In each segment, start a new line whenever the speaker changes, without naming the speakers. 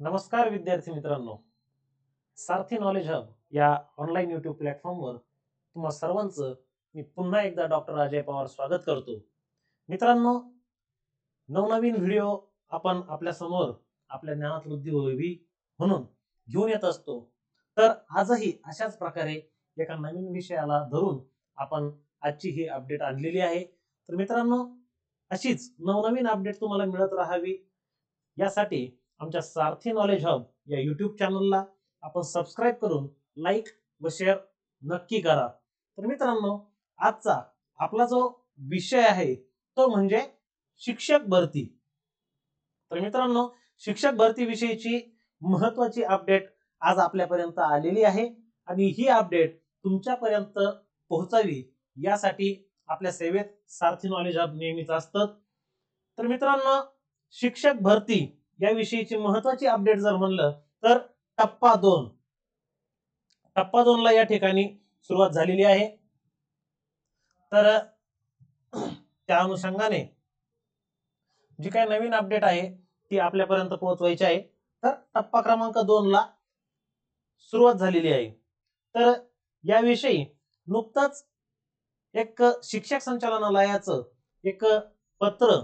नमस्कार विद्यार्थी मित्रांनो, सारथी नॉलेज हब या ऑनलाईन युट्यूब प्लॅटफॉर्मवर तुम्हा सर्वांचं मी पुन्हा एकदा डॉक्टर अजय पवार स्वागत करतो. मित्रांनो, नवनवीन व्हिडिओ आपण आपल्या समोर आपल्या ज्ञानात वृद्धी व्हावी म्हणून घेऊन येत असतो. तर आजही अशाच प्रकारे एका नवीन विषयाला धरून आपण आजची ही अपडेट आणलेली आहे. तर मित्रांनो, अशीच नवनवीन अपडेट तुम्हाला मिळत राहावी यासाठी आमच्या सारथी नॉलेज हब या युट्यूब चॅनलला आपण सबस्क्राईब करून लाईक व शेअर नक्की करा. तर मित्रांनो, आजचा आपला जो विषय आहे तो म्हणजे शिक्षक भरती. तर मित्रांनो, शिक्षक भरती विषयीची महत्वाची अपडेट आज आपल्यापर्यंत आलेली आहे आणि ही अपडेट तुमच्यापर्यंत पोहोचावी यासाठी आपल्या सेवेत सारथी नॉलेज हब नेहमीच असतं. तर मित्रांनो, शिक्षक भरती या विषयीची महत्वाची अपडेट जर म्हणलं तर टप्पा 2 ला या ठिकाणी सुरुवात झालेली आहे. तर त्या अनुषंगाने जी काही नवीन अपडेट आहे ती आपल्यापर्यंत पोहोचवायची आहे. तर टप्पा क्रमांक 2 ला सुरुवात झालेली आहे. तर याविषयी नुकतंच एक शिक्षक संचालनालयाचं एक पत्र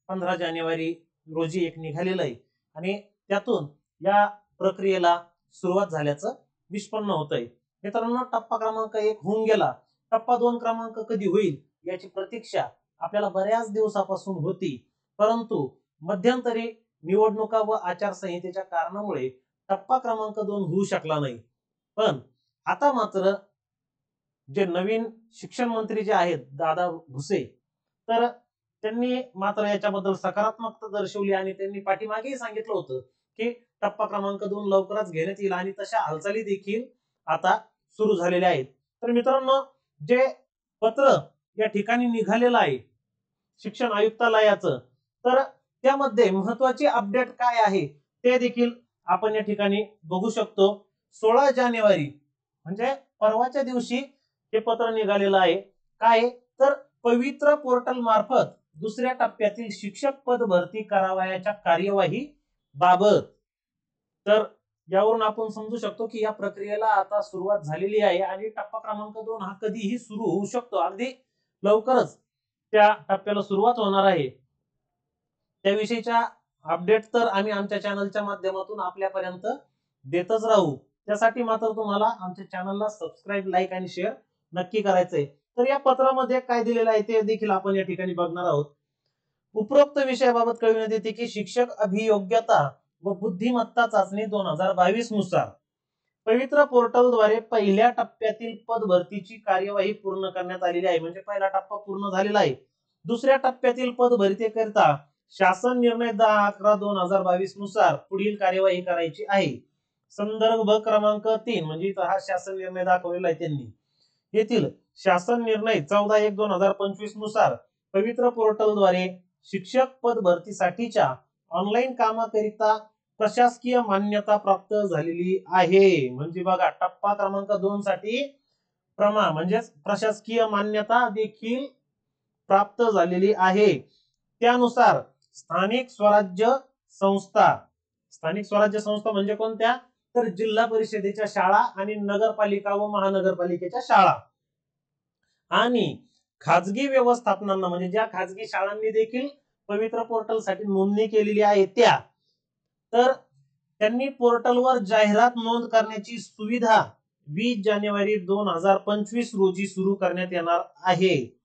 15 जानेवारी रोजी एक निघालेलं आहे आणि त्यातून या प्रक्रियेला सुरुवात झाल्याचं निष्पन्न होतंय. मित्रांनो, टप्पा क्रमांक 1 होऊन गेला. टप्पा 2 क्रमांक कधी होईल याची प्रतीक्षा आपल्याला बऱ्याच दिवसापासून होती, परंतु मध्यंतरी निवडणुका व आचारसंहितेच्या कारणामुळे टप्पा क्रमांक 2 होऊ शकला नाही. पण आता मात्र जे नवीन शिक्षण मंत्री जे आहेत दादा भुसे, तर त्यांनी मात्र याच्याबद्दल सकारात्मकता दर्शवली आणि त्यांनी पाठीमागेही सांगितलं होतं की टप्पा क्रमांक 2 लवकरच घेण्यात येईल आणि तशा हालचाली देखील आता सुरू झालेल्या आहेत. तर मित्रांनो, जे पत्र या ठिकाणी निघालेलं आहे शिक्षण आयुक्तालयाचं, तर त्यामध्ये महत्वाची अपडेट काय आहे ते देखील आपण या ठिकाणी बघू शकतो. 16 जानेवारी म्हणजे परवाच्या दिवशी हे पत्र निघालेलं आहे. काय तर पवित्र पोर्टल मार्फत दुसऱ्या टप्प्यातील शिक्षक पद भरती करावयाच्या कार्यवाही बाबत. तर यावरून आपण समजू शकतो की या प्रक्रियेला आता सुरुवात झालेली आहे आणि टप्पा क्रमांक 2 हा कधीही सुरू होऊ शकतो. अगदी लवकरच त्या टप्प्याला सुरुवात होणार आहे. त्याविषयीच्या अपडेट तर आम्ही आमच्या चॅनलच्या माध्यमातून आपल्यापर्यंत देतच राहू. त्यासाठी मात्र तुम्हाला आमच्या चॅनलला सबस्क्राईब, लाईक आणि शेअर नक्की करायचंय. तर या पत्रामध्ये काय दिलेलं आहे ते देखील आपण या ठिकाणी बघणार आहोत. उपरोक्त विषयाबाबत कळविण्यात येते की शिक्षक अभियोग्यता व बुद्धिमत्ता चाचणी 2022 नुसार पवित्र पोर्टलद्वारे पहिल्या टप्प्यातील पद भरतीची कार्यवाही पूर्ण करण्यात आलेली आहे. म्हणजे पहिला टप्पा पूर्ण झालेला आहे. दुसऱ्या टप्प्यातील पद भरतीकरिता शासन निर्णय 10/11/2022 नुसार पुढील कार्यवाही करायची आहे. संदर्भ क्रमांक 3 म्हणजे हा शासन निर्णय दाखवलेला आहे त्यांनी. येथील शासन निर्णय 14/1/2025 नुसार पवित्र पोर्टलद्वारे शिक्षक पद भरतीसाठीच्या ऑनलाईन कामाकरिता प्रशासकीय मान्यता प्राप्त झालेली आहे. म्हणजे बघा, टप्पा क्रमांक 2 साठी म्हणजे प्रशासकीय मान्यता देखील प्राप्त झालेली आहे. त्यानुसार स्थानिक स्वराज्य संस्था म्हणजे कोणत्या, तर जिल्हा परिषदेच्या शाळा आणि नगरपालिका व महानगरपालिकेच्या शाळा आणि खाजगी व्यवस्थापनांना म्हणजे ज्या खाजगी शाळांनी देखील पवित्र पोर्टल साठी नोंदणी केलेली आहे त्या, तर त्यांनी पोर्टलवर जाहिरात नोंद करण्याची सुविधा 20 जानेवारी 2025 रोजी सुरू करण्यात येणार आहे.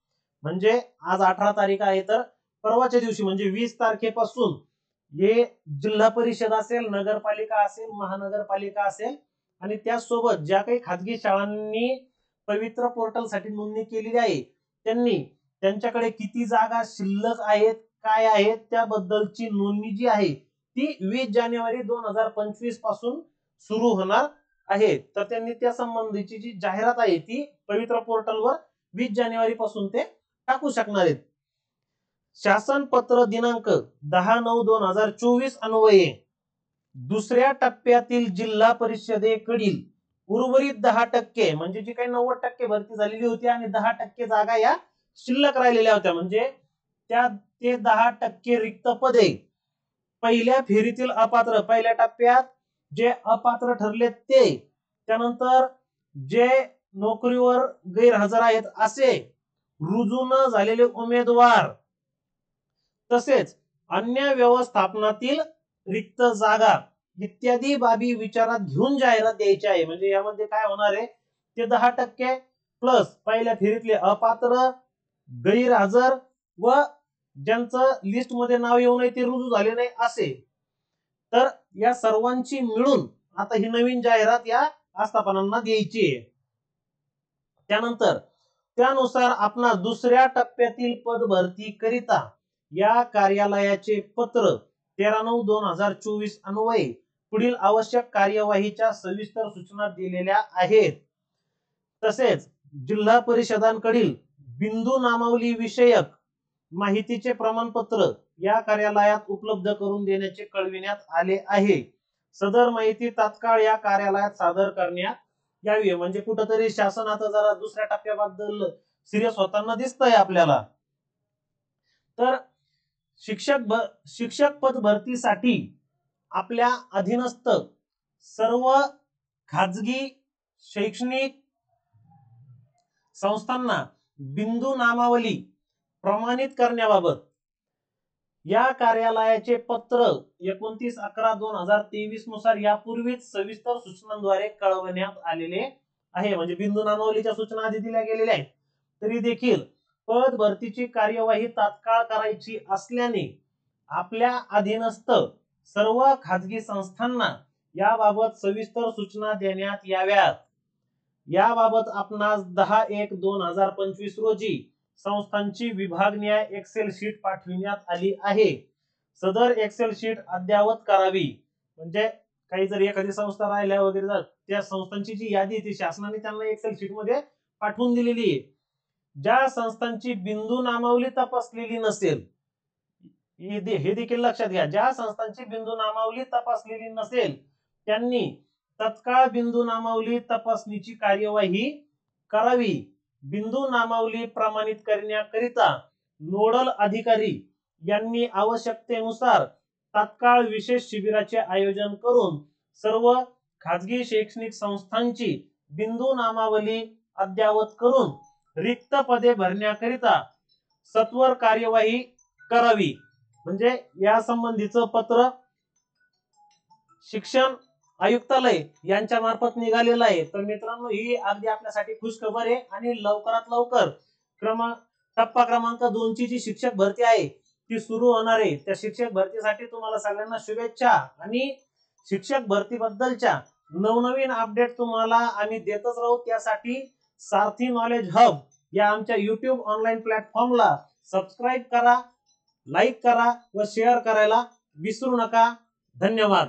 म्हणजे आज 18 तारीख आहे, तर परवाच्या दिवशी म्हणजे 20 तारखेपासून हे जिल्हा परिषद असेल, नगरपालिका असेल, महानगरपालिका असेल आणि त्यासोबत ज्या काही खाजगी शाळांनी पवित्र पोर्टल साठी नोंदणी केलेली आहे त्यांनी त्यांच्याकडे किती जागा शिल्लक आहेत, काय आहेत त्याबद्दलची नोंदणी जी आहे ती 20 जानेवारी 2025 पासून सुरू होणार आहे. तर त्यांनी त्या संबंधीची जी जाहिरात आहे ती पवित्र पोर्टलवर 20 जानेवारी पासून ते टाकू शकणार आहेत. शासन पत्र दिनांक 10/9/2024 अन्वये दुसऱ्या टप्प्यातील जिल्हा परिषदेकडील उर्वरित 10% म्हणजे जी काही 90% भरती झालेली होती आणि 10% जागा या शिल्लक राहिलेल्या होत्या, म्हणजे ते 10% रिक्त पदे पहिल्या फेरीतील अपात्र, पहिल्या टप्प्यात जे अपात्र ठरले ते, त्यानंतर जे नोकरीवर गैरहजर आहेत असे रुजू न झालेले उमेदवार, तसेच अन्य व्यवस्थापनातील रिक्त जागा इत्यादी बाबी विचारात घेऊन जाहिरात द्यायची आहे. म्हणजे यामध्ये काय होणार आहे, ते 10% प्लस पहिल्या फेरीतले अपात्र, गैरहजर व ज्यांचं लिस्ट मध्ये नाव येऊ नये, ते रुजू झाले नाही असे, तर या सर्वांची मिळून आता ही नवीन जाहिरात या आस्थापनांना द्यायची आहे. त्यानंतर त्यानुसार आपणास दुसऱ्या टप्प्यातील पद भरती करिता या कार्यालयाचे पत्र 13/9/2024 अन्वये पुढील आवश्यक कार्यवाहीच्या सविस्तर सूचना दिलेल्या आहेत. तसेच जिल्हा परिषदांकडील बिंदू नामावली विषयक माहितीचे प्रमाणपत्र या कार्यालयात उपलब्ध करून देण्याचे कळविण्यात आले आहे. सदर माहिती तात्काळ या कार्यालयात सादर करण्यात यावी. म्हणजे कुठंतरी शासन आता जरा दुसऱ्या टप्प्याबद्दल सिरियस होताना दिसतंय आपल्याला. तर शिक्षक पद भरतीसाठी आपल्या अधीनस्थ सर्व खाजगी शैक्षणिक संस्थांना बिंदू नामावली प्रमाणित करण्याबाबत या कार्यालयाचे पत्र 29/11/2023 नुसार यापूर्वीच सविस्तर सूचनांद्वारे कळवण्यात आलेले आहे. म्हणजे बिंदू नामावलीच्या सूचना आधी दिल्या गेलेल्या आहेत, तरी देखील पद भरतीची कार्यवाही तात्काळ करायची असल्याने आपल्या अधीनस्थ सर्व खाजगी संस्थांना याबाबत सविस्तर सूचना देण्यात याव्यात. याबाबत आपणास 10/1/2025 रोजी संस्थांची विभागनीय एक्सेल शीट पाठविण्यात आली आहे. सदर एक्सेल शीट अद्ययावत करावी. म्हणजे काही जर एखादी संस्था राहिल्या वगैरे जर त्या संस्थांची जी यादी ती शासनाने त्यांना एक्सेल शीट मध्ये पाठवून दिलेली आहे. ज्या संस्थांची बिंदू नामावली तपासलेली नसेल, हे देखील लक्षात घ्या, ज्या संस्थांची बिंदू नामावली तपासलेली नसेल त्यांनी तत्काळ बिंदू नामावली तपासणीची कार्यवाही करावी. बिंदू नामावली प्रमाणित करण्याकरिता नोडल अधिकारी यांनी आवश्यकतेनुसार तात्काळ विशेष शिबिराचे आयोजन करून सर्व खाजगी शैक्षणिक संस्थांची बिंदू नामावली अद्ययावत करून रिक्त पदे भरण्याकरिता सत्वर कार्यवाही करावी. म्हणजे या संबंधीचं पत्र शिक्षण आयुक्तालय यांच्या मार्फत निघालेलं आहे. तर मित्रांनो, ही अगदी आपल्यासाठी खुश खबर आहे आणि लवकरात लवकर टप्पा क्रमांक 2 ची जी शिक्षक भरती आहे ती सुरू होणार आहे. त्या शिक्षक भरतीसाठी तुम्हाला सगळ्यांना शुभेच्छा. आणि शिक्षक भरती बद्दलच्या नवनवीन अपडेट तुम्हाला आम्ही देतच राहू. त्यासाठी सारथी नॉलेज हब या आमच्या YouTube ऑनलाईन प्लॅटफॉर्मला सबस्क्राईब करा, लाईक करा व शेअर करायला विसरू नका. धन्यवाद.